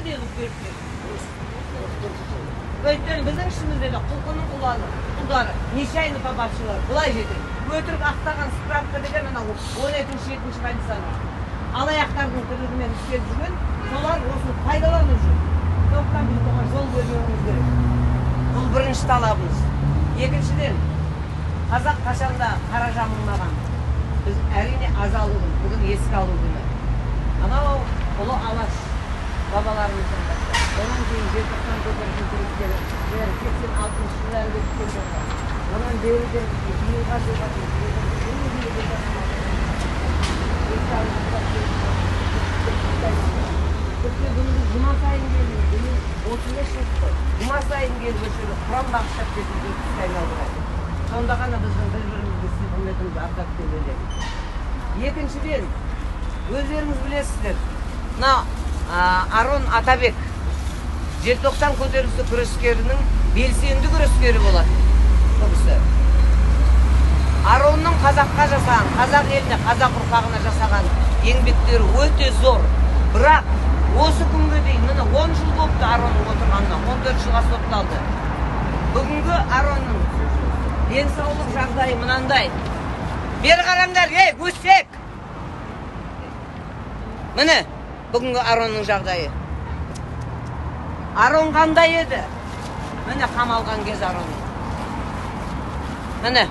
де қылып беріп өйткені біздің ішімізде де құлқының ұлдары, нечаянный побапшылар, былай жетеді. Өтірік ақтаған справка деген мына 12-7 больницаны. Алаяқтардың тірлігімен істеп жүрген, солар осыны пайдаланып жүр. Сондықтан біз оған жол бермеуіміз керек. Бұл бірінші талабымыз. Екіншіден, қазақ қашанда қара жамылмаған. Біз әрине азалы күн, бүгін еске алу күні. Анау ұлы алаш бабаларымыздың бастап. Онан кейін желтоқсан көтерілістері 86 жылдары өткен болған. Онан бері де биылға жылға тіпті бүгінгі жұма сайын келді, 35 жыл қой. Жұма сайын келіп өшіріп, құран бағыштап кетуге күшті айналдырады. Сонда ғана біздің бір-бірімізге сый құрметімізді артады деп ойлаймын. Екіншіден, өздеріңіз білесіздер, мына Арон Атабек желтоқсан көтерілісі күрескерінің белсенді күрескері болады. Көбісі. Аронның қазаққа жасаған, қазақ еліне, қазақ ұрпағына жасаған еңбектері өте зор. Бірақ осы күнге дейін, міне 10 жыл болыпты Аронның отырғанына, 14 жылға сотталды. Бүгінгі Аронның денсаулық жағдайы мынандай. Бері қараңдар, өссек! Міне, бүгінгі Аронның жағдайы. Арон қандай еді? Міне қамалған кез Аронның. Міне.